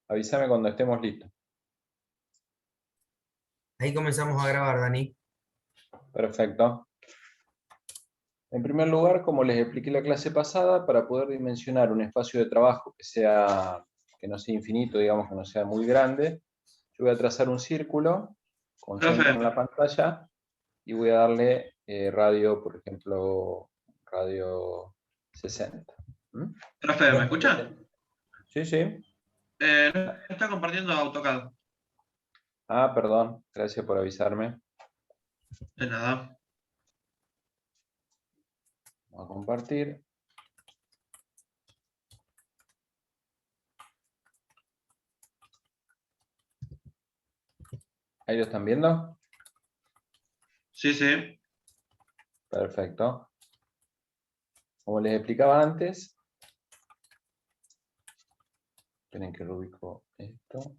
Avísame cuando estemos listos. Ahí comenzamos a grabar, Dani. Perfecto. En primer lugar, como les expliqué la clase pasada, para poder dimensionar un espacio de trabajo que no sea infinito, digamos que no sea muy grande, yo voy a trazar un círculo con centro en Profe, la pantalla y voy a darle radio, por ejemplo, radio 60. ¿Mm? profe, ¿me escucha? Sí, sí. No está compartiendo AutoCAD. Ah, perdón. Gracias por avisarme. De nada. Vamos a compartir. ¿Ahí lo están viendo? Sí, sí. Perfecto. Como les explicaba antes, esperen que lo ubico esto.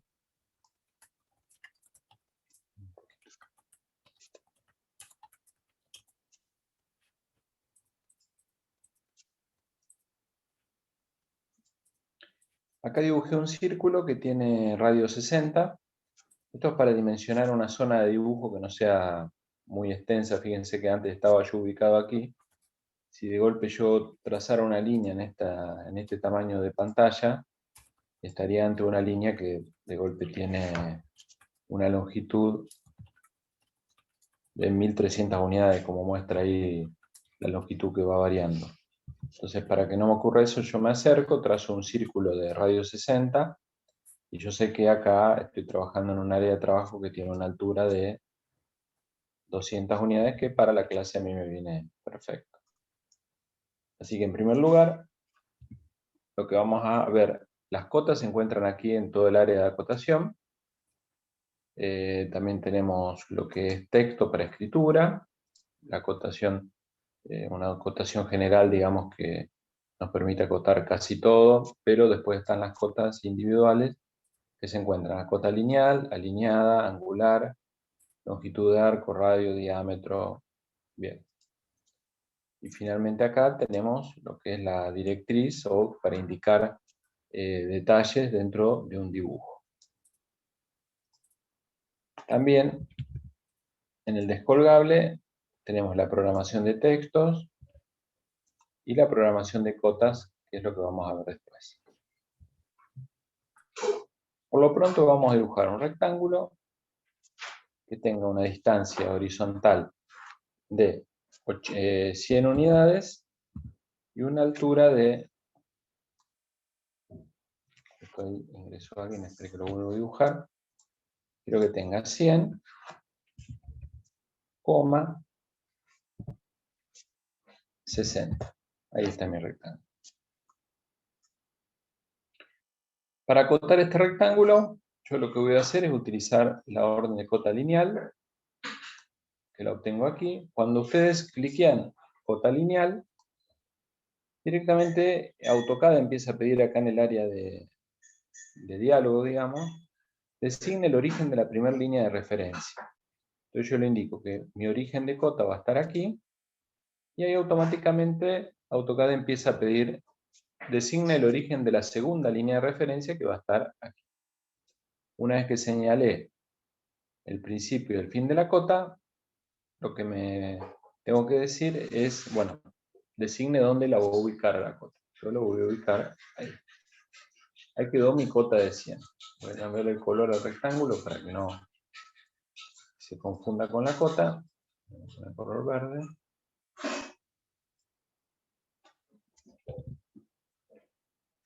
Acá dibujé un círculo que tiene radio 60. Esto es para dimensionar una zona de dibujo que no sea muy extensa. Fíjense que antes estaba yo ubicado aquí. Si de golpe yo trazara una línea en este tamaño de pantalla, estaría ante una línea que de golpe tiene una longitud de 1300 unidades, como muestra ahí la longitud que va variando. Entonces, para que no me ocurra eso, yo me acerco, trazo un círculo de radio 60, y yo sé que acá estoy trabajando en un área de trabajo que tiene una altura de 200 unidades, que para la clase a mí me viene perfecto. Así que en primer lugar, lo que vamos a ver, las cotas se encuentran aquí en todo el área de acotación. También tenemos lo que es texto para escritura, la acotación, una acotación general, digamos, que nos permite acotar casi todo, pero después están las cotas individuales que se encuentran la cota lineal, alineada, angular, longitud de arco, radio, diámetro. Bien. Y finalmente acá tenemos lo que es la directriz o para indicar detalles dentro de un dibujo. También en el descolgable tenemos la programación de textos y la programación de cotas, que es lo que vamos a ver después. Por lo pronto vamos a dibujar un rectángulo que tenga una distancia horizontal de 100 unidades y una altura de, ingresó alguien, espero que lo vuelvo a dibujar, quiero que tenga 100, 60. Ahí está mi rectángulo. Para acotar este rectángulo, yo lo que voy a hacer es utilizar la orden de cota lineal, que la obtengo aquí. Cuando ustedes cliquean cota lineal, directamente AutoCAD empieza a pedir acá en el área de diálogo, digamos, designe el origen de la primera línea de referencia. Entonces yo le indico que mi origen de cota va a estar aquí, y ahí automáticamente AutoCAD empieza a pedir designe el origen de la segunda línea de referencia, que va a estar aquí. Una vez que señalé el principio y el fin de la cota, lo que me tengo que decir es, bueno, designe dónde la voy a ubicar a la cota. Yo lo voy a ubicar ahí. Ahí quedó mi cota de 100. Voy a cambiar el color al rectángulo para que no se confunda con la cota. Vamos a poner color verde.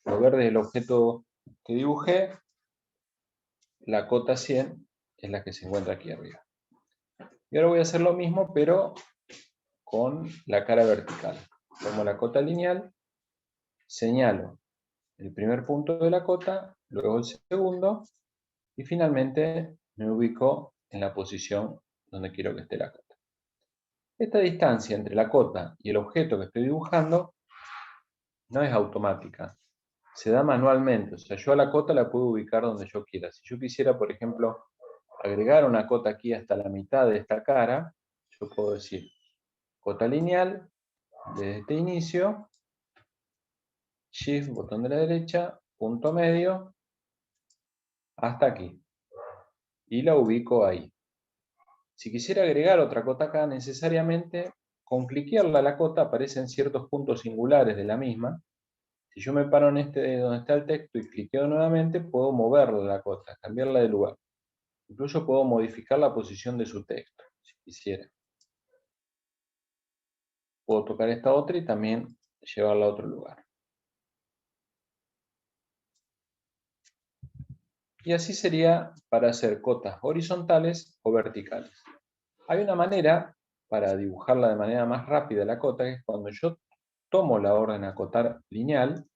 Lo verde es el objeto que dibujé. La cota 100 es la que se encuentra aquí arriba. Y ahora voy a hacer lo mismo, pero con la cara vertical. Tomo la cota lineal, señalo el primer punto de la cota, luego el segundo, y finalmente me ubico en la posición donde quiero que esté la cota. Esta distancia entre la cota y el objeto que estoy dibujando no es automática, se da manualmente. O sea, yo a la cota la puedo ubicar donde yo quiera. Si yo quisiera, por ejemplo, agregar una cota aquí hasta la mitad de esta cara, yo puedo decir cota lineal desde este inicio, Shift, botón de la derecha, punto medio, hasta aquí. Y la ubico ahí. Si quisiera agregar otra cota acá, necesariamente con cliquearla a la cota aparecen ciertos puntos singulares de la misma. Si yo me paro en este donde está el texto y cliqueo nuevamente, puedo moverla la cota, cambiarla de lugar. Incluso puedo modificar la posición de su texto, si quisiera. Puedo tocar esta otra y también llevarla a otro lugar. Y así sería para hacer cotas horizontales o verticales. Hay una manera para dibujarla de manera más rápida la cota, que es cuando yo tomo la orden acotar lineal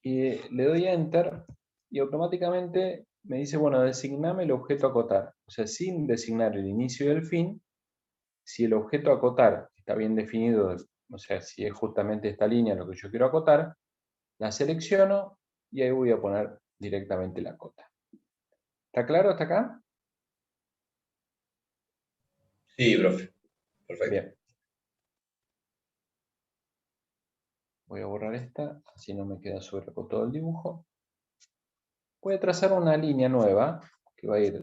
y le doy a Enter y automáticamente me dice, bueno, designame el objeto a acotar. O sea, sin designar el inicio y el fin, si el objeto a acotar está bien definido, o sea, si es justamente esta línea lo que yo quiero acotar, la selecciono y ahí voy a poner directamente la cota. ¿Está claro hasta acá? Sí, profe. Perfecto. Bien. Voy a borrar esta, así no me queda sobrecotado el dibujo. Voy a trazar una línea nueva que va a ir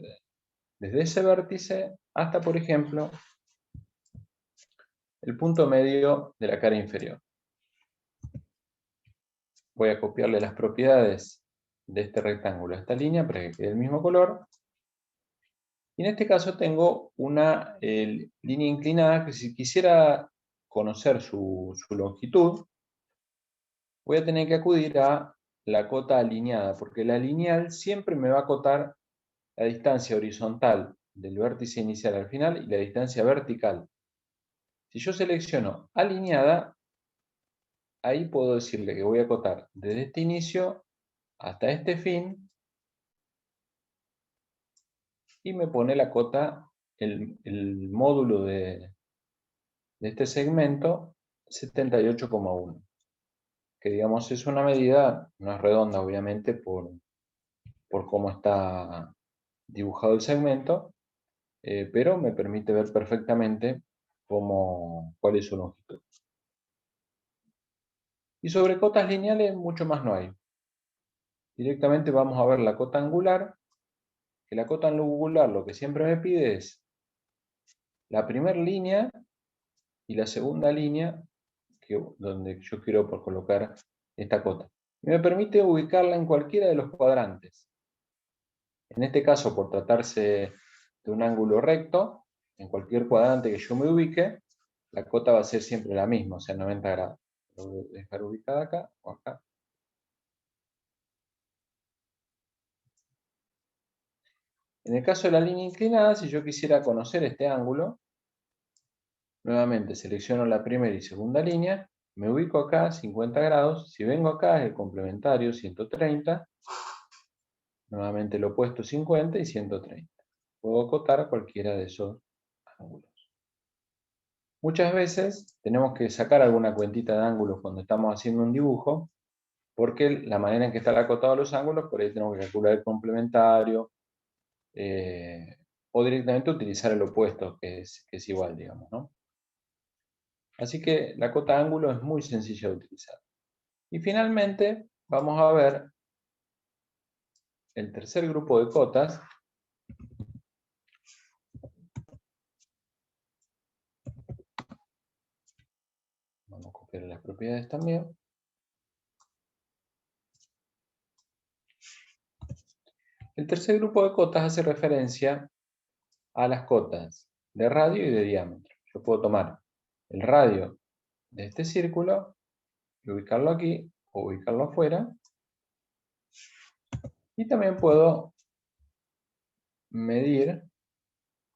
desde ese vértice hasta, por ejemplo, el punto medio de la cara inferior. Voy a copiarle las propiedades de este rectángulo a esta línea para que quede el mismo color. Y en este caso tengo una línea inclinada que si quisiera conocer su longitud, voy a tener que acudir a la cota alineada, porque la lineal siempre me va a acotar la distancia horizontal del vértice inicial al final y la distancia vertical. Si yo selecciono alineada, ahí puedo decirle que voy a acotar desde este inicio hasta este fin y me pone la cota, el módulo de este segmento 78,1, que digamos es una medida, no es redonda obviamente por cómo está dibujado el segmento, pero me permite ver perfectamente cuál es su longitud. Y sobre cotas lineales mucho más no hay. Directamente vamos a ver la cota angular, que la cota angular lo que siempre me pide es la primera línea y la segunda línea donde yo quiero colocar esta cota. Y me permite ubicarla en cualquiera de los cuadrantes. En este caso, por tratarse de un ángulo recto, en cualquier cuadrante que yo me ubique, la cota va a ser siempre la misma, o sea, 90 grados. Lo voy a dejar ubicada acá o acá. En el caso de la línea inclinada, si yo quisiera conocer este ángulo, nuevamente selecciono la primera y segunda línea, me ubico acá, 50 grados, si vengo acá es el complementario, 130, nuevamente el opuesto 50 y 130. Puedo acotar cualquiera de esos ángulos. Muchas veces tenemos que sacar alguna cuentita de ángulos cuando estamos haciendo un dibujo, porque la manera en que están acotados los ángulos, por ahí tenemos que calcular el complementario, o directamente utilizar el opuesto, que es igual, digamos, ¿no? Así que la cota ángulo es muy sencilla de utilizar. Y finalmente vamos a ver el tercer grupo de cotas. Vamos a copiar las propiedades también. El tercer grupo de cotas hace referencia a las cotas de radio y de diámetro. Yo puedo tomar el radio de este círculo y ubicarlo aquí o ubicarlo afuera. Y también puedo medir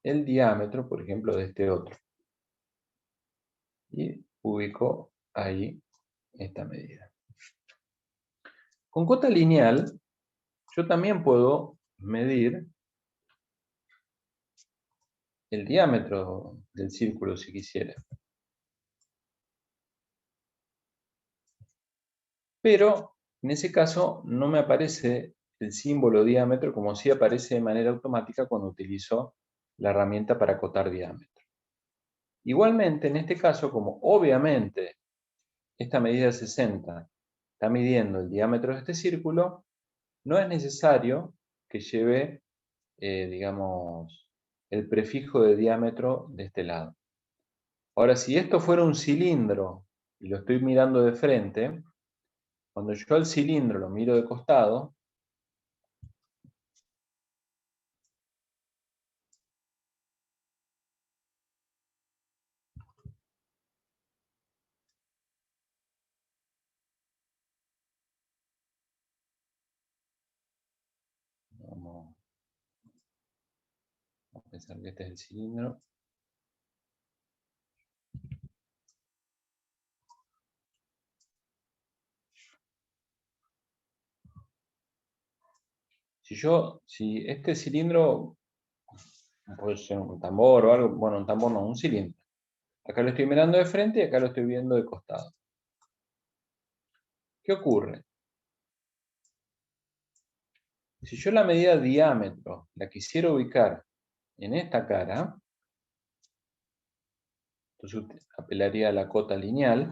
el diámetro, por ejemplo, de este otro. Y ubico ahí esta medida. Con cota lineal, yo también puedo medir el diámetro del círculo si quisiera. Pero en ese caso no me aparece el símbolo diámetro como si aparece de manera automática cuando utilizo la herramienta para acotar diámetro. Igualmente, en este caso, como obviamente esta medida 60 está midiendo el diámetro de este círculo, no es necesario que lleve, digamos, el prefijo de diámetro de este lado. Ahora, si esto fuera un cilindro y lo estoy mirando de frente, cuando yo al cilindro lo miro de costado, vamos a pensar que este es el cilindro. Si este cilindro puede ser un tambor o algo, bueno, un tambor no, un cilindro. Acá lo estoy mirando de frente y acá lo estoy viendo de costado. ¿Qué ocurre? Si yo la medida de diámetro la quisiera ubicar en esta cara, entonces apelaría a la cota lineal.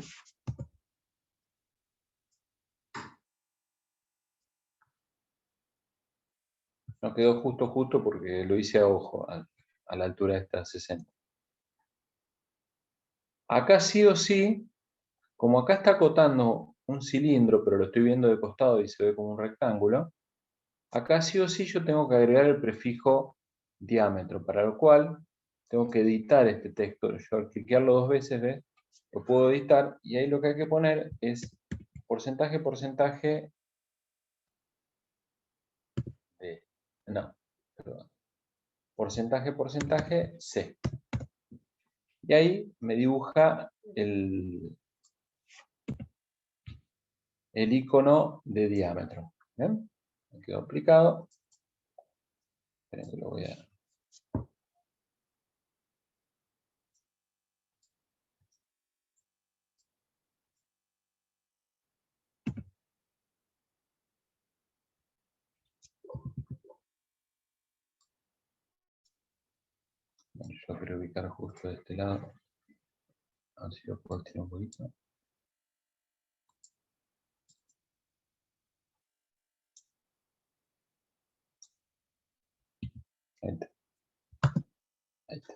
No quedó justo porque lo hice a ojo, a la altura de esta 60. Acá sí o sí, como acá está acotando un cilindro, pero lo estoy viendo de costado y se ve como un rectángulo, acá sí o sí yo tengo que agregar el prefijo diámetro, para lo cual tengo que editar este texto. Yo al cliquearlo 2 veces, ¿ves? Lo puedo editar y ahí lo que hay que poner es porcentaje de, no, perdón, porcentaje C. Y ahí me dibuja el icono de diámetro. ¿Ven? Me quedó aplicado. Esperen que lo voy a... Bueno, yo quiero ubicar justo de este lado. A ver si lo puedo estirar un poquito. Ahí está. Ahí está.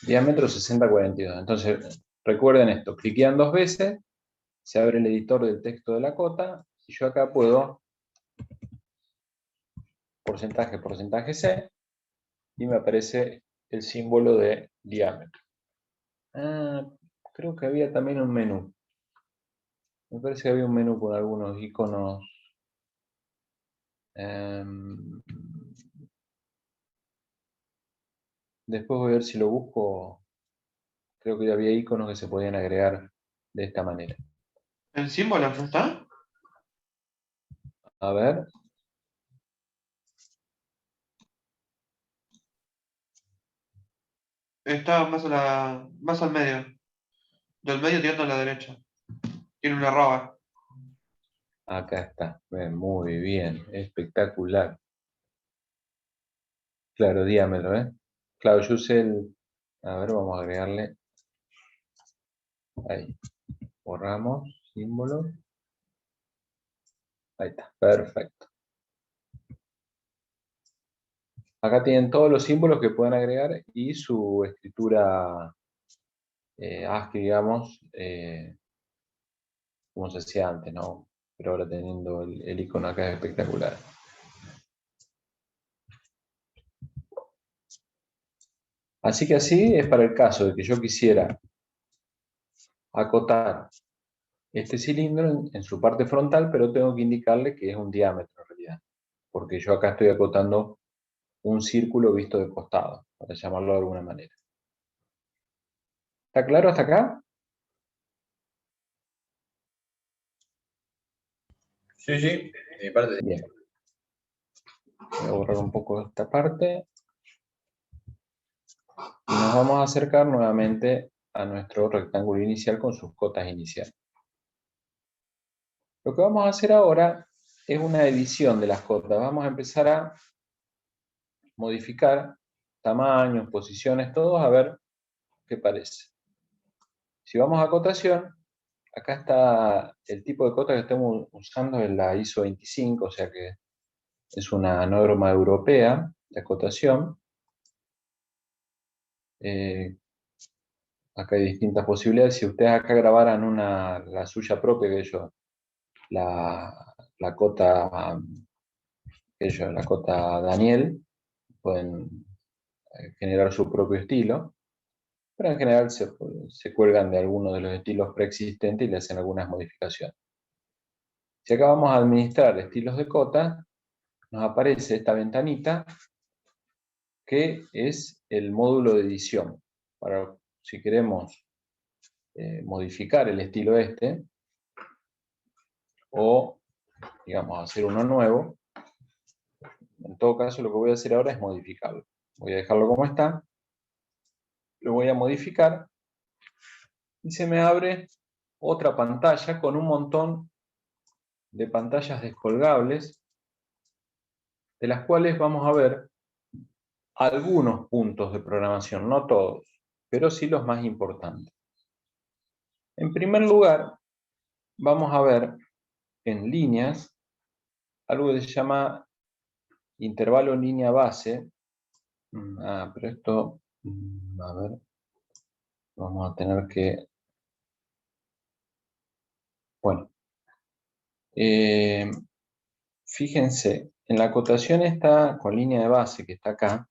Diámetro 60-42. Entonces, recuerden esto. Cliquean 2 veces, se abre el editor del texto de la cota, y yo acá puedo porcentaje C, y me aparece el símbolo de diámetro. Creo que había también un menú. Me parece que había un menú con algunos iconos. Después voy a ver si lo busco. Creo que había iconos que se podían agregar de esta manera. ¿El símbolo no está? A ver. Está más al medio. Del medio tirando a la derecha. Tiene una arroba. Acá está. Muy bien. Espectacular. Claro, diámetro, ¿eh? Claro, yo usé el... A ver, vamos a agregarle. Ahí. Borramos. Símbolo. Ahí está. Perfecto. Acá tienen todos los símbolos que pueden agregar y su escritura ASCII, digamos, como se hacía antes, ¿no? Pero ahora teniendo el icono acá es espectacular. Así que así es para el caso de que yo quisiera acotar este cilindro en su parte frontal, pero tengo que indicarle que es un diámetro en realidad, porque yo acá estoy acotando un círculo visto de costado, para llamarlo de alguna manera. ¿Está claro hasta acá? Sí, sí, de mi parte. Bien. Voy a borrar un poco esta parte. Y nos vamos a acercar nuevamente a nuestro rectángulo inicial con sus cotas iniciales. Lo que vamos a hacer ahora es una edición de las cotas. Vamos a empezar a modificar tamaños, posiciones, todos, a ver qué parece. Si vamos a cotación, acá está el tipo de cota que estamos usando en la ISO 25, o sea que es una norma europea de acotación. Acá hay distintas posibilidades. Si ustedes acá grabaran la suya propia, que ellos, la cota, la cota Daniel, pueden generar su propio estilo, pero en general se cuelgan de algunos de los estilos preexistentes y le hacen algunas modificaciones. Si acá vamos a administrar estilos de cota, nos aparece esta ventanita que es el módulo de edición. Para si queremos modificar el estilo este, o digamos hacer uno nuevo, en todo caso lo que voy a hacer ahora es modificarlo. Voy a dejarlo como está, lo voy a modificar y se me abre otra pantalla con un montón de pantallas descolgables, de las cuales vamos a ver algunos puntos de programación, no todos, pero sí los más importantes. En primer lugar, vamos a ver en líneas algo que se llama intervalo en línea base. Pero esto, a ver, vamos a tener que, bueno, fíjense, en la acotación está con línea de base que está acá.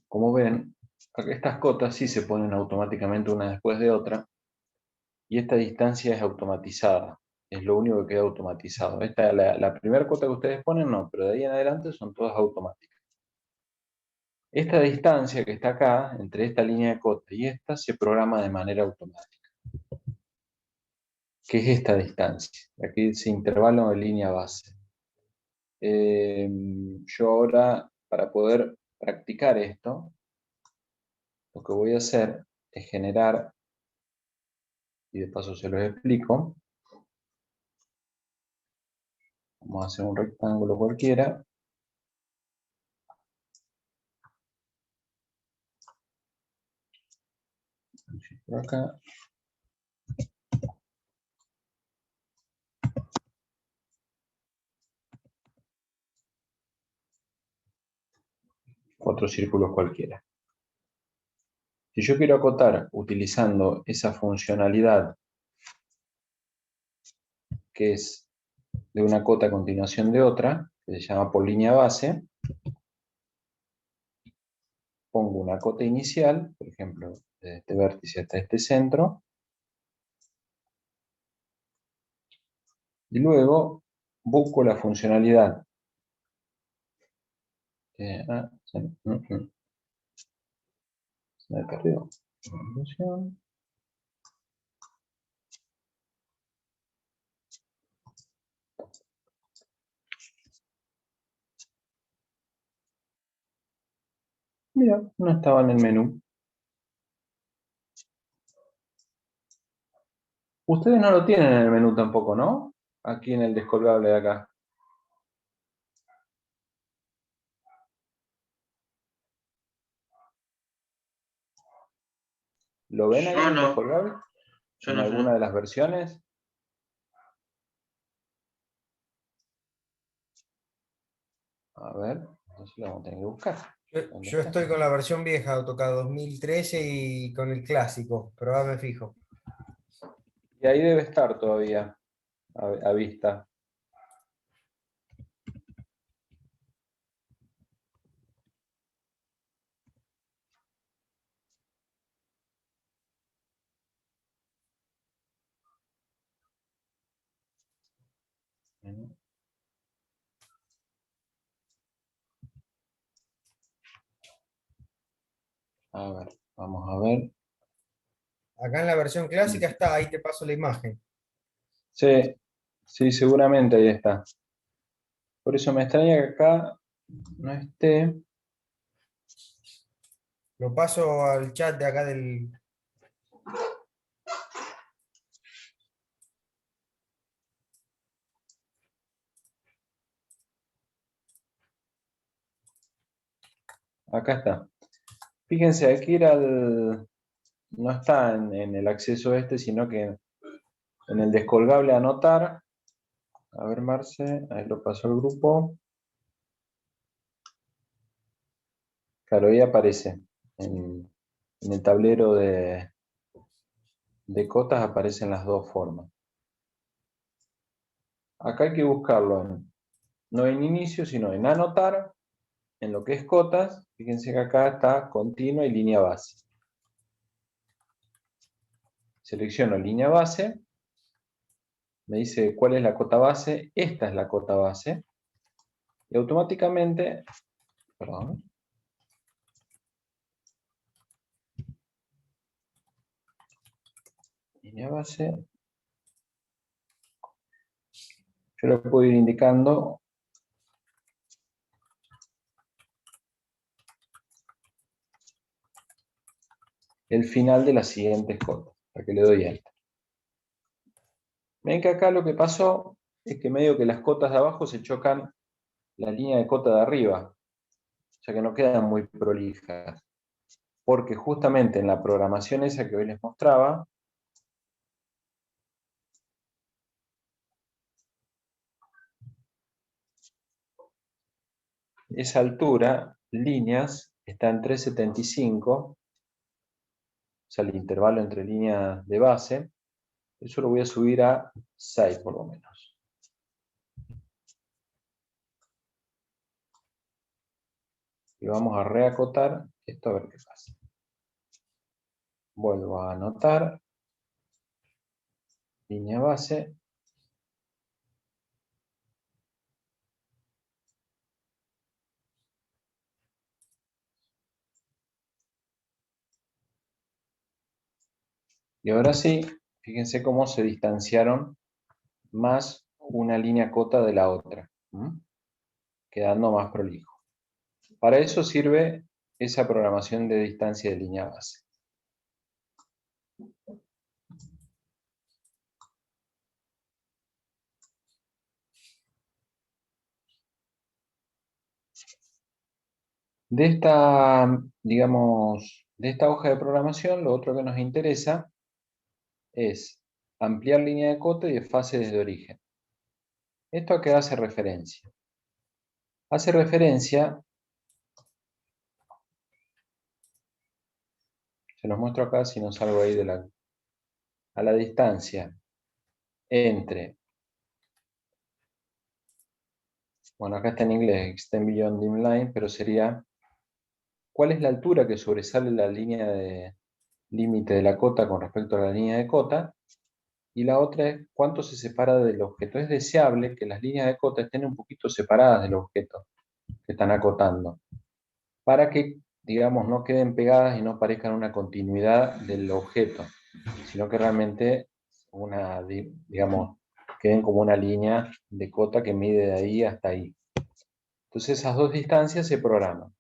Como ven, estas cotas sí se ponen automáticamente una después de otra, y esta distancia es automatizada, es lo único que queda automatizado. Esta, la primera cota que ustedes ponen no, pero de ahí en adelante son todas automáticas. Esta distancia que está acá, entre esta línea de cota y esta, se programa de manera automática. ¿Qué es esta distancia? Aquí dice intervalo de línea base. Yo ahora, para poder practicar esto, lo que voy a hacer es generar, y de paso se los explico, vamos a hacer un rectángulo cualquiera. Por acá. Otros círculos cualquiera. Si yo quiero acotar utilizando esa funcionalidad que es de una cota a continuación de otra, que se llama por línea base, pongo una cota inicial, por ejemplo, desde este vértice hasta este centro, y luego busco la funcionalidad. Se me perdió. Mira, no estaba en el menú. Ustedes no lo tienen en el menú tampoco, ¿no? Aquí en el descolgable de acá. ¿Lo ven ahí Yo en el no. descolgable? Yo ¿En no, yo alguna no. de las versiones? A ver, entonces lo vamos a tener que buscar. ¿Dónde Yo está? estoy con la versión vieja, AutoCAD 2013 y con el clásico, pero ahora me fijo. Y ahí debe estar todavía a vista. A ver, vamos a ver. Acá en la versión clásica está, ahí te paso la imagen. Sí, sí, seguramente ahí está. Por eso me extraña que acá no esté. Lo paso al chat de acá del... Acá está. Fíjense, aquí no está en el acceso este, sino que En el descolgable anotar, a ver Marce, ahí lo pasó el grupo. Claro, ahí aparece. En el tablero de cotas aparecen las dos formas. Acá hay que buscarlo no en inicio, sino en anotar, en lo que es cotas. Fíjense que acá está continua y línea base. Selecciono línea base, me dice cuál es la cota base, esta es la cota base, y automáticamente, perdón, línea base, yo le puedo ir indicando el final de las siguientes cotas, para que le doy enter. Ven que acá lo que pasó es que medio que las cotas de abajo se chocan la línea de cota de arriba, o sea que no quedan muy prolijas, porque justamente en la programación esa que hoy les mostraba, esa altura, líneas, está en 375, o sea el intervalo entre líneas de base, eso lo voy a subir a 6 por lo menos. Y vamos a reacotar esto a ver qué pasa. Vuelvo a anotar, línea base, y ahora sí, fíjense cómo se distanciaron más una línea cota de la otra, quedando más prolijo. Para eso sirve esa programación de distancia de línea base. De esta, digamos, de esta hoja de programación, lo otro que nos interesa es ampliar línea de cota y de fase desde origen. ¿Esto a qué hace referencia? Hace referencia, se los muestro acá si no salgo ahí a la distancia entre, bueno acá está en inglés, extend beyond dim line, pero sería, ¿cuál es la altura que sobresale la línea de límite de la cota con respecto a la línea de cota? Y la otra es cuánto se separa del objeto. Es deseable que las líneas de cota estén un poquito separadas del objeto que están acotando, para que, digamos, no queden pegadas y no parezcan una continuidad del objeto, sino que realmente digamos, queden como una línea de cota que mide de ahí hasta ahí. Entonces esas dos distancias se programan.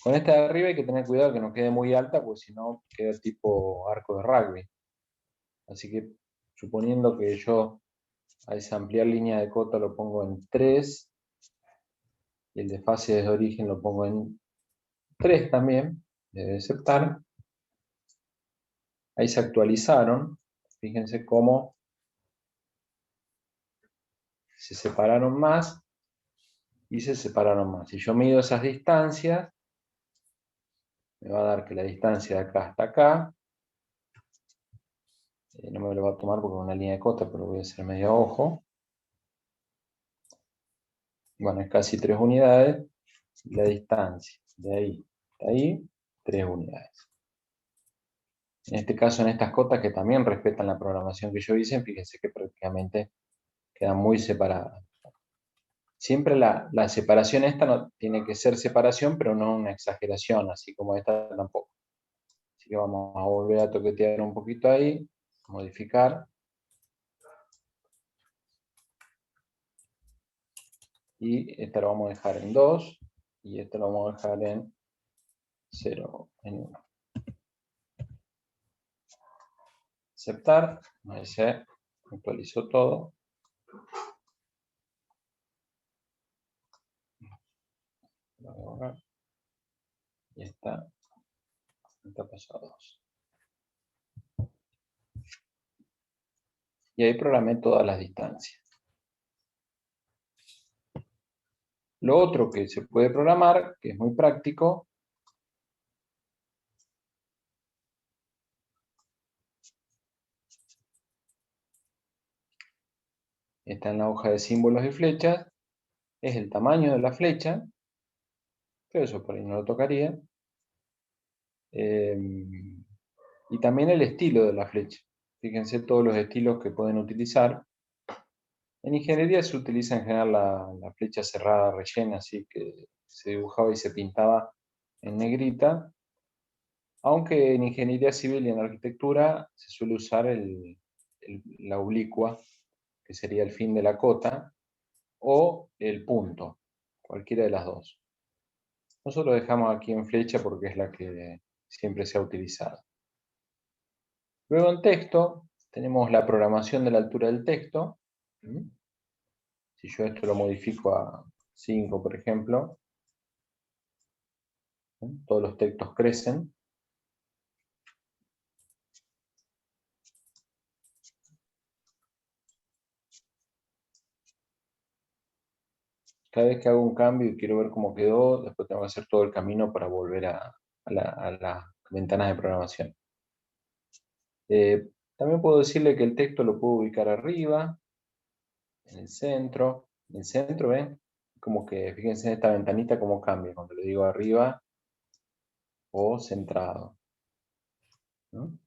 Con esta de arriba hay que tener cuidado que no quede muy alta, porque si no queda tipo arco de rugby. Así que suponiendo que yo a esa ampliar línea de cota lo pongo en 3, y el de fase desde origen lo pongo en 3 también, debe aceptar. Ahí se actualizaron. Fíjense cómo se separaron más y se separaron más. Si yo mido esas distancias, me va a dar que la distancia de acá hasta acá, no me lo va a tomar porque es una línea de cota, pero lo voy a hacer medio a ojo. Bueno, es casi 3 unidades. La distancia de ahí hasta ahí, 3 unidades. En este caso, en estas cotas que también respetan la programación que yo hice, fíjense que prácticamente quedan muy separadas. Siempre la separación esta no tiene que ser separación, pero no una exageración, así como esta tampoco. Así que vamos a volver a toquetear un poquito ahí, modificar. Y esta lo vamos a dejar en 2, y esta lo vamos a dejar en 0, en 1. Aceptar, ahí se actualizó todo. Lo voy a borrar. Y está pasado a 2. Y ahí programé todas las distancias. Lo otro que se puede programar, que es muy práctico, está en la hoja de símbolos y flechas, es el tamaño de la flecha, pero eso por ahí no lo tocaría. Y también el estilo de la flecha. Fíjense todos los estilos que pueden utilizar. En ingeniería se utiliza en general la flecha cerrada rellena, así que se dibujaba y se pintaba en negrita, aunque en ingeniería civil y en arquitectura se suele usar la oblicua, que sería el fin de la cota, o el punto, cualquiera de las dos. Nosotros lo dejamos aquí en flecha porque es la que siempre se ha utilizado. Luego en texto tenemos la programación de la altura del texto. Si yo esto lo modifico a 5, por ejemplo, todos los textos crecen. Cada vez que hago un cambio y quiero ver cómo quedó, después tengo que hacer todo el camino para volver a las ventanas de programación. También puedo decirle que el texto lo puedo ubicar arriba, en el centro. En el centro, ¿ven? Como que, fíjense en esta ventanita cómo cambia cuando le digo arriba o centrado, ¿no?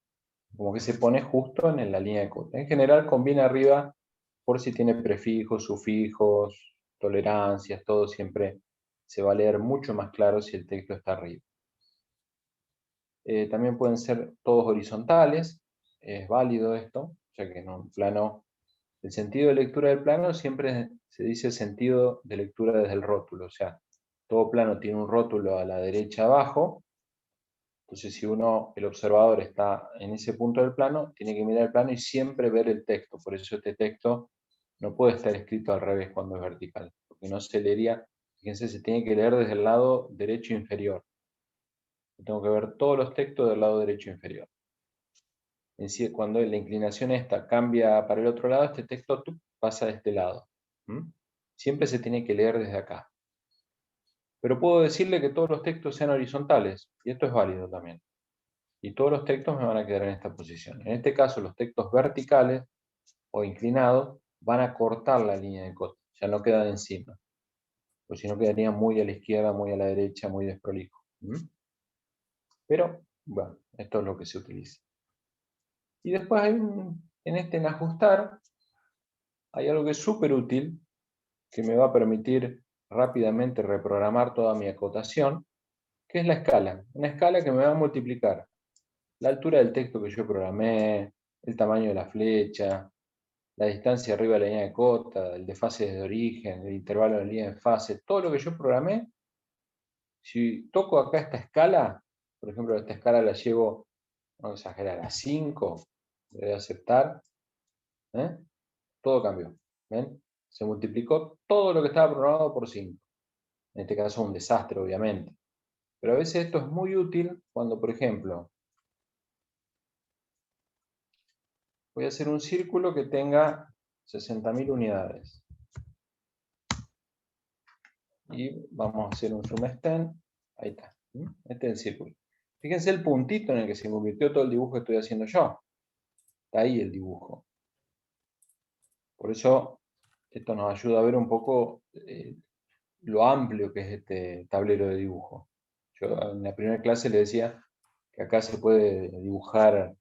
Como que se pone justo en la línea de cota. En general conviene arriba por si tiene prefijos, sufijos, tolerancias, todo siempre se va a leer mucho más claro si el texto está arriba. También pueden ser todos horizontales, es válido esto, ya que en un plano, el sentido de lectura del plano siempre se dice sentido de lectura desde el rótulo, o sea, todo plano tiene un rótulo a la derecha abajo. Entonces, si el observador está en ese punto del plano, tiene que mirar el plano y siempre ver el texto. Por eso este texto no puede estar escrito al revés cuando es vertical, porque no se leería, fíjense, se tiene que leer desde el lado derecho inferior. Tengo que ver todos los textos del lado derecho inferior. Cuando la inclinación esta cambia para el otro lado, este texto pasa de este lado. Siempre se tiene que leer desde acá. Pero puedo decirle que todos los textos sean horizontales, y esto es válido también. Y todos los textos me van a quedar en esta posición. En este caso, los textos verticales o inclinados van a cortar la línea de cota, ya no quedan encima. Pues si no quedaría muy a la izquierda, muy a la derecha, muy desprolijo. Pero, bueno, esto es lo que se utiliza. Y después hay en ajustar, hay algo que es súper útil, que me va a permitir rápidamente reprogramar toda mi acotación, que es la escala. Una escala que me va a multiplicar la altura del texto que yo programé, el tamaño de la flecha, la distancia arriba de la línea de cota, el desfase de origen, el intervalo de la línea de fase, todo lo que yo programé. Si toco acá esta escala, por ejemplo, esta escala la llevo, vamos a exagerar, a 5, le doy a aceptar, todo cambió. ¿Ven? Se multiplicó todo lo que estaba programado por 5. En este caso un desastre, obviamente. Pero a veces esto es muy útil cuando, por ejemplo, voy a hacer un círculo que tenga 60.000 unidades. Y vamos a hacer un zoom extend. Ahí está. Este es el círculo. Fíjense el puntito en el que se convirtió todo el dibujo que estoy haciendo yo. Está ahí el dibujo. Por eso esto nos ayuda a ver un poco lo amplio que es este tablero de dibujo. Yo en la primera clase le decía que acá se puede dibujar,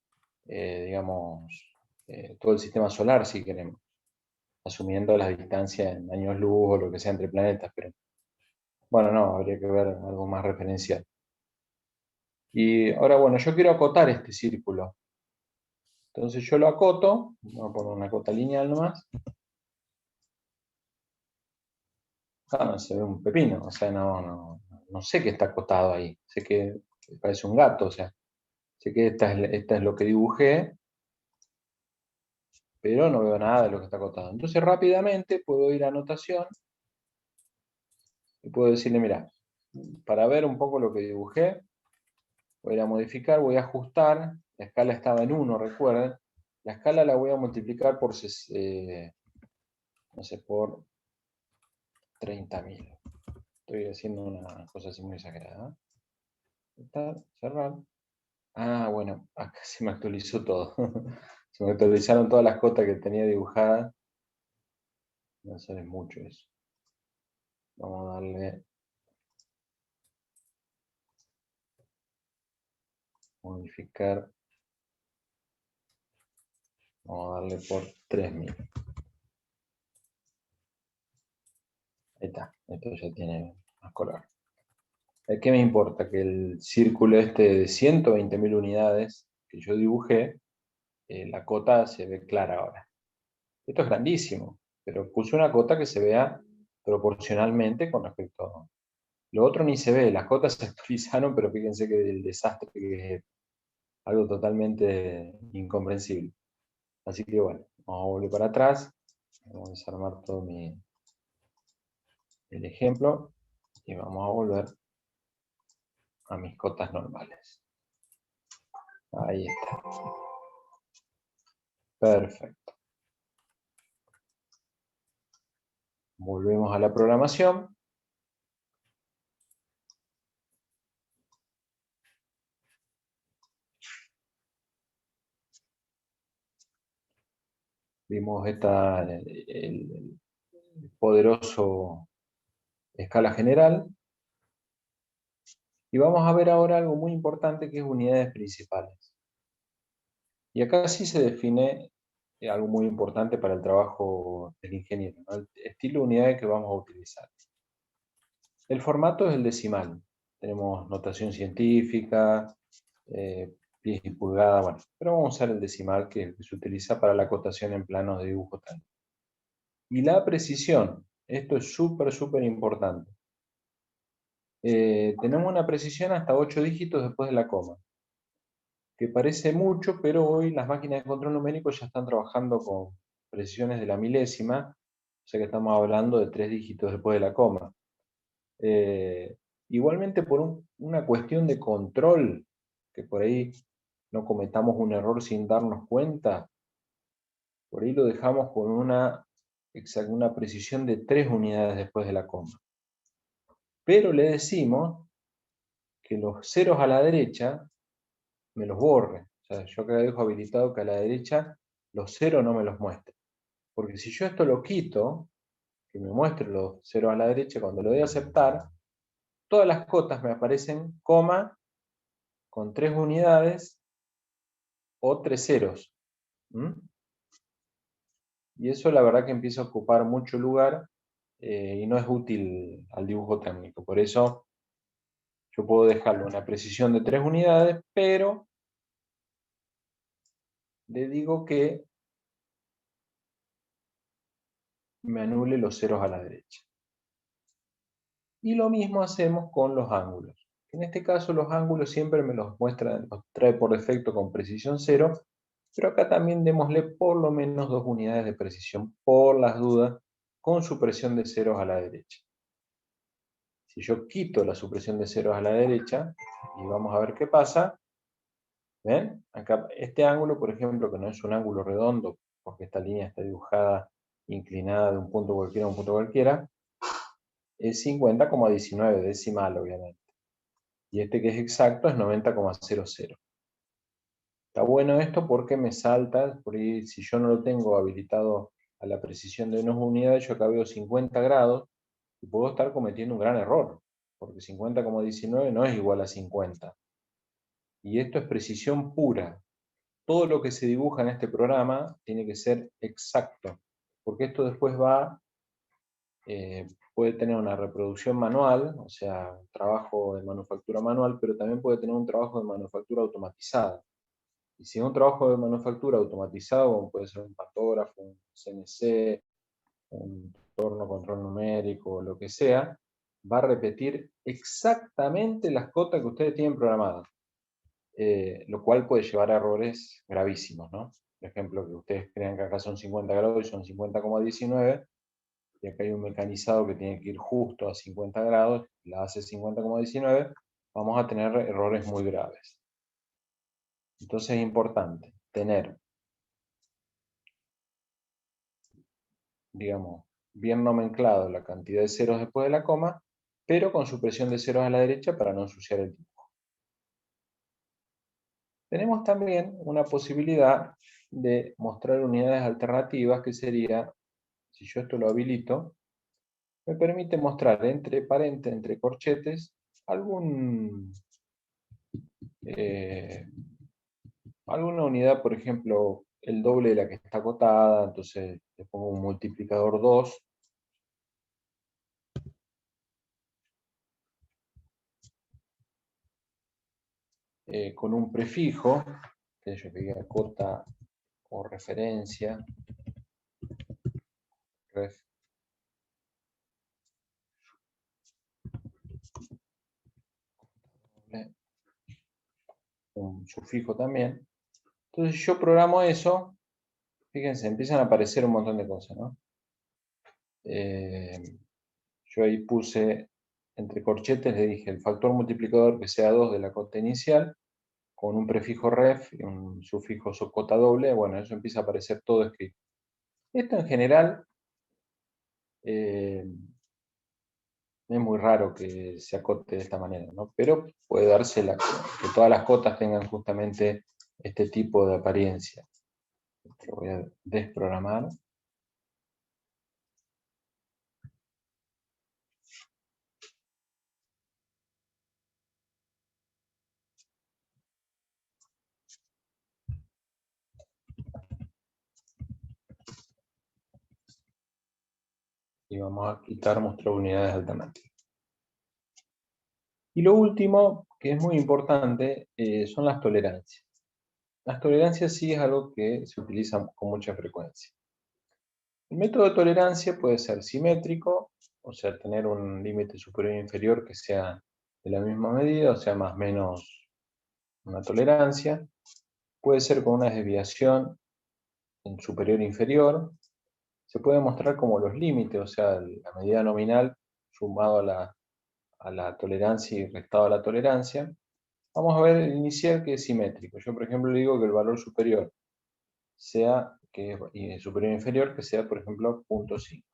digamos, todo el sistema solar si queremos, asumiendo las distancias en años luz o lo que sea entre planetas, pero bueno, no, habría que ver algo más referencial. Y ahora, bueno, yo quiero acotar este círculo. Entonces yo lo acoto, voy a poner una cota lineal nomás. No se ve un pepino, o sea, no sé qué está acotado ahí. Sé que parece un gato, o sea, sé que esta es lo que dibujé, pero no veo nada de lo que está acotado. Entonces rápidamente puedo ir a anotación y puedo decirle, mira, para ver un poco lo que dibujé, voy a ir a modificar, voy a ajustar, la escala estaba en 1, recuerden, La escala la voy a multiplicar por, no sé, por 30.000. Estoy haciendo una cosa así muy exagerada. Está, cerrar. Ah, bueno, acá se me actualizó todo. Se me actualizaron todas las cotas que tenía dibujadas. No sé, es mucho eso. Vamos a darle modificar. Vamos a darle por 3000. Ahí está. Esto ya tiene más color. ¿Qué me importa? Que el círculo este de 120.000 unidades que yo dibujé, la cota se ve clara ahora. Esto es grandísimo, pero puse una cota que se vea proporcionalmente con respecto a... Lo otro ni se ve, las cotas se actualizaron, pero fíjense que el desastre que es algo totalmente incomprensible. Así que bueno, vamos a volver para atrás, vamos a desarmar todo el ejemplo y vamos a volver a mis cotas normales. Ahí está. Perfecto. Volvemos a la programación. Vimos el poderoso escala general. Y vamos a ver ahora algo muy importante que es unidades principales. Y acá sí se define algo muy importante para el trabajo del ingeniero, ¿no? El estilo de unidades que vamos a utilizar. El formato es el decimal. Tenemos notación científica, pies y pulgadas, bueno, pero vamos a usar el decimal que se utiliza para la acotación en planos de dibujo técnico. Y la precisión, esto es súper importante. Tenemos una precisión hasta 8 dígitos después de la coma, que parece mucho, pero hoy las máquinas de control numérico ya están trabajando con precisiones de la milésima, o sea que estamos hablando de 3 dígitos después de la coma. Igualmente por una cuestión de control, que por ahí no cometamos un error sin darnos cuenta, por ahí lo dejamos con una precisión de 3 unidades después de la coma. Pero le decimos que los ceros a la derecha me los borre. O sea, yo acá dejo habilitado que a la derecha los ceros no me los muestre. Porque si yo esto lo quito, que me muestre los ceros a la derecha, cuando lo doy a aceptar, todas las cotas me aparecen coma con 3 unidades o 3 ceros. Y eso la verdad que empieza a ocupar mucho lugar y no es útil al dibujo técnico. Por eso yo puedo dejarlo una precisión de 3 unidades, pero le digo que me anule los ceros a la derecha. Y lo mismo hacemos con los ángulos. En este caso los ángulos siempre me los muestra, los trae por defecto con precisión 0, pero acá también démosle por lo menos 2 unidades de precisión por las dudas con supresión de ceros a la derecha. Si yo quito la supresión de ceros a la derecha, y vamos a ver qué pasa, ¿ven? Acá este ángulo, por ejemplo, que no es un ángulo redondo, porque esta línea está dibujada inclinada de un punto cualquiera a un punto cualquiera, es 50,19, decimal obviamente. Y este que es exacto es 90,00. Está bueno esto porque me salta, por ahí, si yo no lo tengo habilitado a la precisión de unas unidades, yo acá veo 50 grados y puedo estar cometiendo un gran error, porque 50,19 no es igual a 50. Y esto es precisión pura. Todo lo que se dibuja en este programa tiene que ser exacto, porque esto después puede tener una reproducción manual, o sea, un trabajo de manufactura manual, pero también puede tener un trabajo de manufactura automatizada. Y si es un trabajo de manufactura automatizado, como puede ser un pantógrafo, un CNC, un torno control numérico, lo que sea, va a repetir exactamente las cotas que ustedes tienen programadas. Lo cual puede llevar a errores gravísimos, ¿no? Por ejemplo, que ustedes crean que acá son 50 grados y son 50,19, y acá hay un mecanizado que tiene que ir justo a 50 grados, la hace 50,19, vamos a tener errores muy graves. Entonces es importante tener digamos, bien nomenclado la cantidad de ceros después de la coma, pero con supresión de ceros a la derecha para no ensuciar el dibujo. Tenemos también una posibilidad de mostrar unidades alternativas, que sería, si yo esto lo habilito, me permite mostrar entre paréntesis, entre corchetes, alguna unidad, por ejemplo, el doble de la que está acotada, entonces le pongo un multiplicador 2. Con un prefijo, que yo diga cota o referencia, ref, un sufijo también. Entonces yo programo eso, fíjense, empiezan a aparecer un montón de cosas, ¿no? Yo ahí puse entre corchetes, le dije el factor multiplicador que sea 2 de la cota inicial, con un prefijo ref y un sufijo cota doble, bueno, eso empieza a aparecer todo escrito. Esto en general es muy raro que se acote de esta manera, ¿no? Pero puede darse que todas las cotas tengan justamente este tipo de apariencia. Lo voy a desprogramar. Y vamos a quitar mostrar unidades alternativas. Y lo último, que es muy importante, son las tolerancias. Las tolerancias sí es algo que se utiliza con mucha frecuencia. El método de tolerancia puede ser simétrico, o sea, tener un límite superior e inferior que sea de la misma medida, o sea, más o menos una tolerancia. Puede ser con una desviación en superior e inferior. Se puede mostrar como los límites, o sea, la medida nominal sumado a la tolerancia y restado a la tolerancia. Vamos a ver el inicial, que es simétrico. Yo, por ejemplo, le digo que el valor superior sea, y superior e inferior, que sea, por ejemplo, 0.5.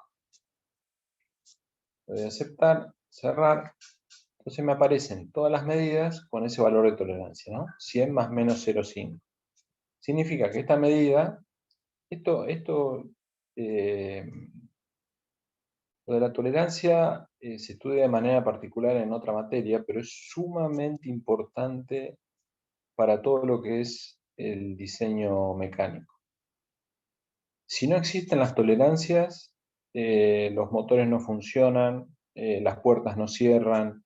Voy a aceptar, cerrar. Entonces me aparecen todas las medidas con ese valor de tolerancia, ¿no? 100 más menos 0,5. Significa que esta medida, lo de la tolerancia se estudia de manera particular en otra materia, pero es sumamente importante para todo lo que es el diseño mecánico. Si no existen las tolerancias, los motores no funcionan, las puertas no cierran,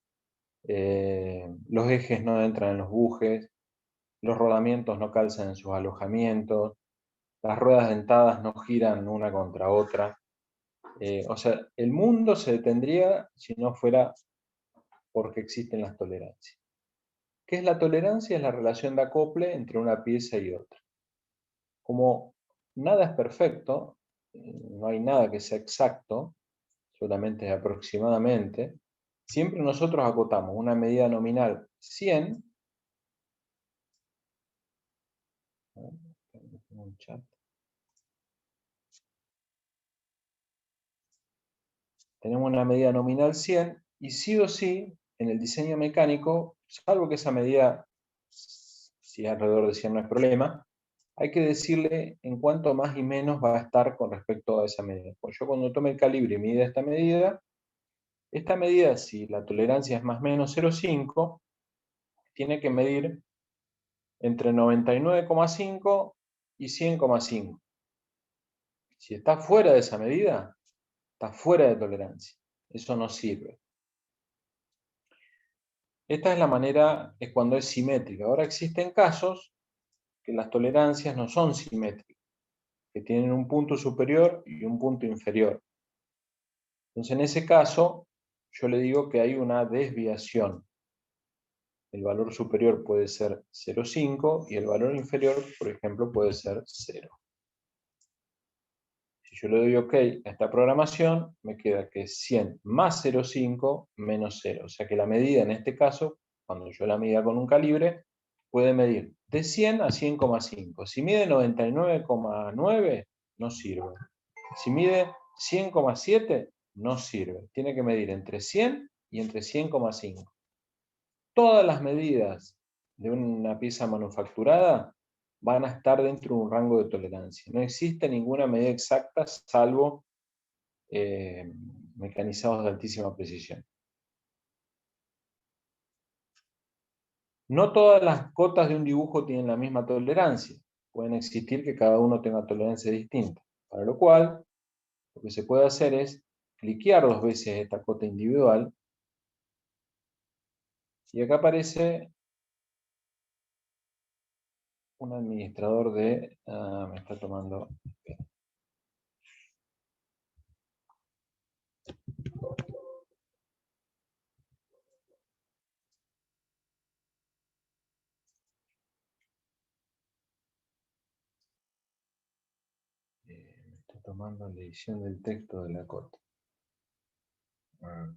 los ejes no entran en los bujes, los rodamientos no calzan en sus alojamientos, las ruedas dentadas no giran una contra otra. O sea, el mundo se detendría si no fuera porque existen las tolerancias. ¿Qué es la tolerancia? Es la relación de acople entre una pieza y otra. Como nada es perfecto, no hay nada que sea exacto, solamente aproximadamente, siempre nosotros acotamos una medida nominal 100, tenemos una medida nominal 100 y sí o sí, en el diseño mecánico, salvo que esa medida, si es alrededor de 100 no es problema, hay que decirle en cuánto más y menos va a estar con respecto a esa medida. Pues yo cuando tome el calibre y mida esta medida, si la tolerancia es más o menos 0,5, tiene que medir entre 99,5 y 100,5. Si está fuera de esa medida, está fuera de tolerancia. Eso no sirve. Esta es la manera, es cuando es simétrica. Ahora existen casos que las tolerancias no son simétricas, que tienen un punto superior y un punto inferior. Entonces, en ese caso, yo le digo que hay una desviación. El valor superior puede ser 0,5 y el valor inferior, por ejemplo, puede ser 0. Si yo le doy OK a esta programación, me queda que 100 más 0,5 menos 0. O sea que la medida en este caso, cuando yo la mida con un calibre, puede medir de 100 a 100,5. Si mide 99,9, no sirve. Si mide 100,7 no sirve. Tiene que medir entre 100 y entre 100,5. Todas las medidas de una pieza manufacturada van a estar dentro de un rango de tolerancia. No existe ninguna medida exacta salvo mecanizados de altísima precisión. No todas las cotas de un dibujo tienen la misma tolerancia. Pueden existir que cada uno tenga tolerancia distinta. Para lo cual, lo que se puede hacer es cliquear 2 veces esta cota individual. Y acá aparece un administrador de... me está tomando... me está tomando la edición del texto de la cota. Bueno,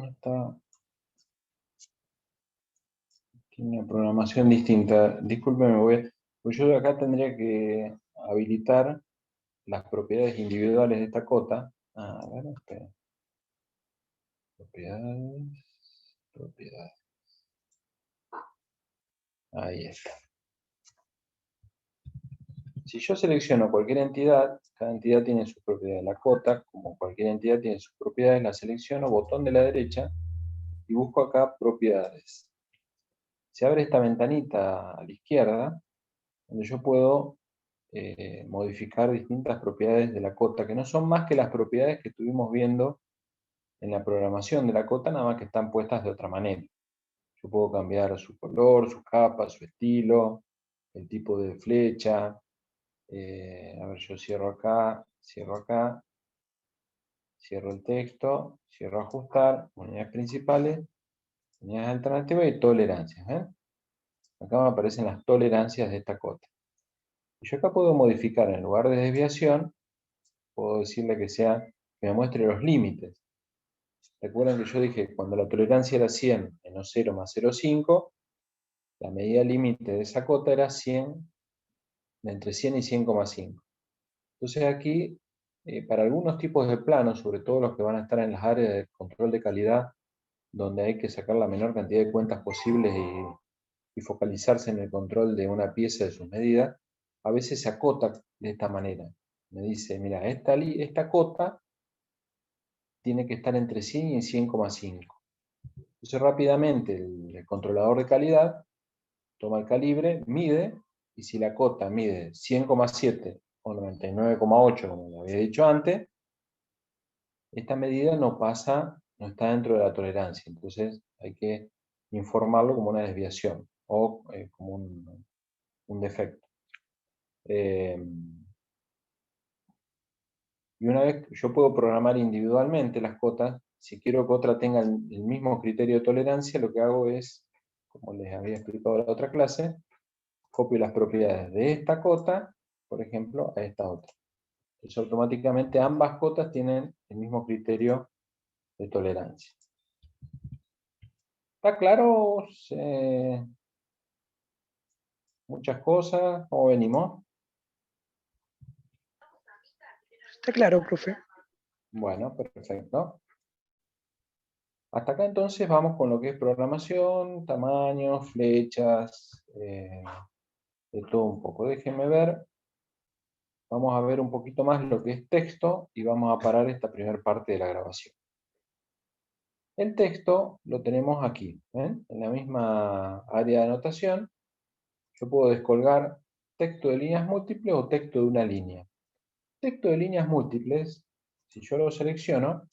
está... Tiene una programación distinta. Discúlpeme, pues yo de acá tendría que habilitar las propiedades individuales de esta cota. A ver, espera. Propiedades. Ahí está. Si yo selecciono cualquier entidad, cada entidad tiene sus propiedades. La cota, como cualquier entidad, tiene sus propiedades. La selecciono, botón de la derecha, y busco acá propiedades. Se abre esta ventanita a la izquierda, donde yo puedo modificar distintas propiedades de la cota, que no son más que las propiedades que estuvimos viendo en la programación de la cota, nada más que están puestas de otra manera. Yo puedo cambiar su color, su capa, su estilo, el tipo de flecha. A ver, yo cierro acá, cierro el texto, cierro ajustar, unidades principales, unidades alternativas y tolerancias. Acá me aparecen las tolerancias de esta cota. Y yo acá puedo modificar, en lugar de desviación, puedo decirle que me muestre los límites. Recuerden que yo dije que cuando la tolerancia era 100 menos 0 más 0,5, la medida límite de esa cota era 100, entre 100 y 100,5. Entonces aquí, para algunos tipos de planos, sobre todo los que van a estar en las áreas de control de calidad, donde hay que sacar la menor cantidad de cuentas posibles y focalizarse en el control de una pieza de sus medidas, a veces se acota de esta manera. Me dice, mira, esta cota tiene que estar entre 100 y 100,5. Entonces rápidamente el controlador de calidad toma el calibre, mide, y si la cota mide 100,7 o 99,8, como lo había dicho antes, esta medida no está dentro de la tolerancia. Entonces hay que informarlo como una desviación o como un defecto. Y una vez que yo puedo programar individualmente las cotas, si quiero que otra tenga el mismo criterio de tolerancia, lo que hago es, como les había explicado en la otra clase, copio las propiedades de esta cota, por ejemplo, a esta otra. Entonces automáticamente ambas cotas tienen el mismo criterio de tolerancia. ¿Está claro? Muchas cosas. ¿Cómo venimos? Está claro, profe. Bueno, perfecto. Hasta acá entonces vamos con lo que es programación, tamaños, flechas, de todo un poco. Déjenme ver. Vamos a ver un poquito más lo que es texto y vamos a parar esta primera parte de la grabación. El texto lo tenemos aquí, en la misma área de anotación. Yo puedo descolgar texto de líneas múltiples o texto de una línea. Texto de líneas múltiples, si yo lo selecciono,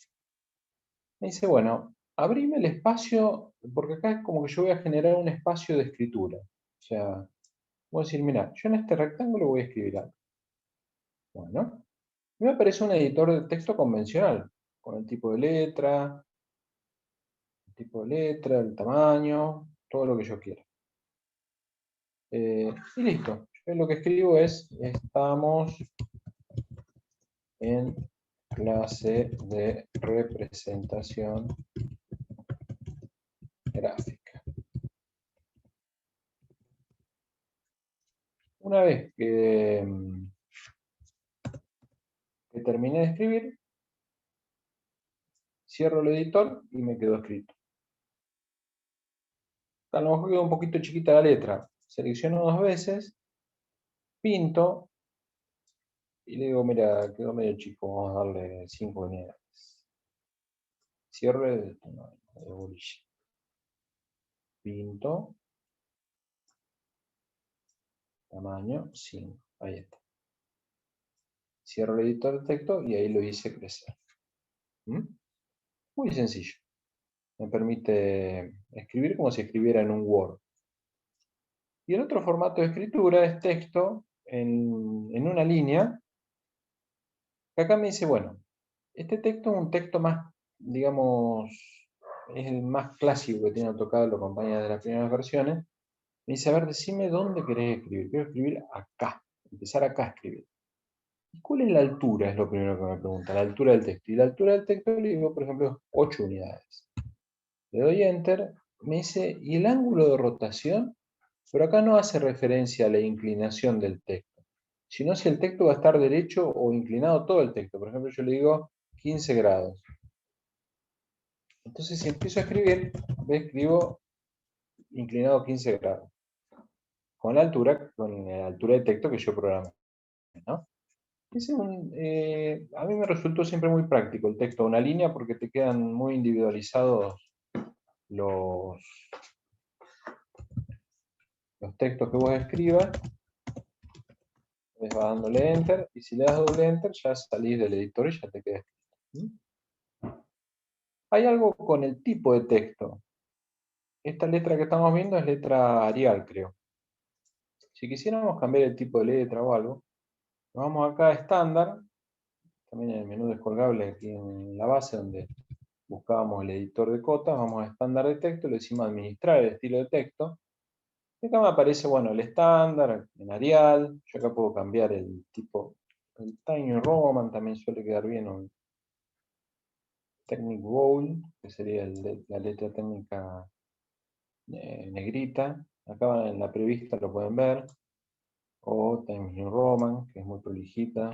me dice, bueno, abrime el espacio, porque acá es como que yo voy a generar un espacio de escritura. O sea, voy a decir, mira, yo en este rectángulo voy a escribir algo. Bueno, me aparece un editor de texto convencional, con el tipo de letra, el tamaño, todo lo que yo quiera. Y listo. Yo lo que escribo es, estamos en clase de representación gráfica. Una vez que terminé de escribir, cierro el editor y me quedó escrito. A lo mejor quedó un poquito chiquita la letra. Selecciono 2 veces, pinto y le digo, mira, quedó medio chico, vamos a darle 5 unidades. Cierro el bolilla. Pinto. Tamaño 5. Ahí está. Cierro el editor de texto y ahí lo hice crecer. Muy sencillo. Me permite escribir como si escribiera en un Word. Y el otro formato de escritura es texto en una línea. Que acá me dice, bueno, este texto es un texto más, digamos, es el más clásico que tiene AutoCAD, lo acompaña de las primeras versiones. Me dice, a ver, decime dónde querés escribir. Quiero escribir acá, empezar acá a escribir. ¿Y cuál es la altura? Es lo primero que me pregunta, la altura del texto. Y la altura del texto le digo, por ejemplo, es 8 unidades. Le doy Enter, me dice, ¿y el ángulo de rotación? Pero acá no hace referencia a la inclinación del texto, sino si el texto va a estar derecho o inclinado todo el texto. Por ejemplo, yo le digo 15 grados. Entonces, si empiezo a escribir, escribo inclinado 15 grados. Con la altura del texto que yo programé, ¿no? A mí me resultó siempre muy práctico el texto, una línea, porque te quedan muy individualizados los textos que vos escribas. Les va dándole Enter, y si le das doble Enter, ya salís del editor y ya te queda escrito. Hay algo con el tipo de texto. Esta letra que estamos viendo es letra Arial, creo. Si quisiéramos cambiar el tipo de letra o algo, nos vamos acá a estándar, también en el menú descolgable aquí en la base donde buscábamos el editor de cotas, vamos a estándar de texto, le decimos administrar el estilo de texto. Y acá me aparece, bueno, el estándar, en Arial. Yo acá puedo cambiar el tipo, el Tiny Roman también suele quedar bien, o el Technic Bold, que sería la letra técnica negrita. Acá en la prevista lo pueden ver. O Times New Roman, que es muy prolijita.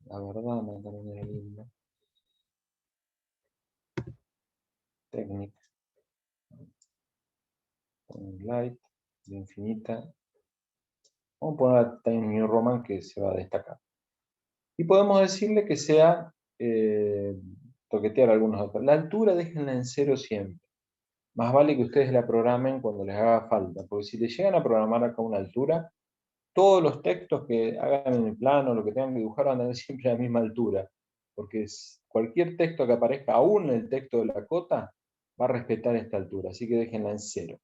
La verdad, no también era linda. Technic. Light, de infinita. Vamos a poner Times New Roman, que se va a destacar. Y podemos decirle que sea toquetear algunos datos. La altura déjenla en 0 siempre. Más vale que ustedes la programen cuando les haga falta, porque si les llegan a programar acá una altura, todos los textos que hagan en el plano, lo que tengan que dibujar, van a tener siempre la misma altura. Porque cualquier texto que aparezca, aún en el texto de la cota, va a respetar esta altura. Así que déjenla en 0.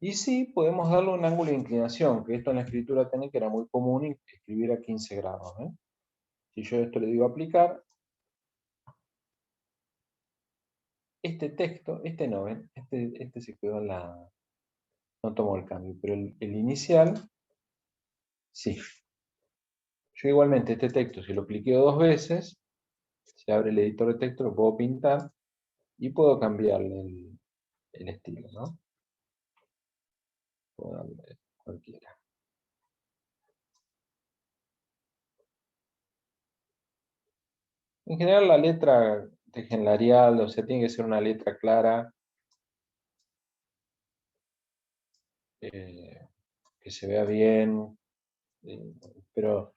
Y sí, podemos darle un ángulo de inclinación, que esto en la escritura técnica era muy común, escribir a 15 grados. Si yo esto le digo aplicar, este texto, este no, ¿ven? Este se quedó en la... no tomó el cambio, pero el inicial, sí. Yo igualmente este texto, si lo cliqueo 2 veces, se abre el editor de texto, lo puedo pintar y puedo cambiarle el estilo, ¿no? Puedo darle cualquiera. En general la letra dejen la Arial, o sea, tiene que ser una letra clara, que se vea bien, pero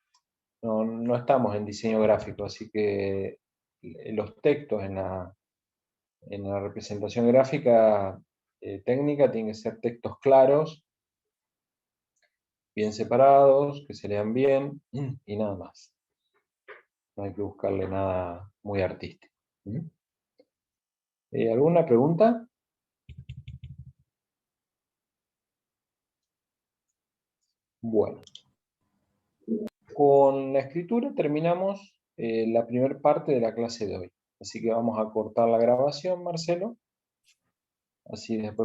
no estamos en diseño gráfico, así que los textos en la representación gráfica técnica tienen que ser textos claros, bien separados, que se lean bien, y nada más. No hay que buscarle nada muy artístico. ¿Alguna pregunta? Bueno. Con la escritura terminamos la primera parte de la clase de hoy. Así que vamos a cortar la grabación, Marcelo. Así después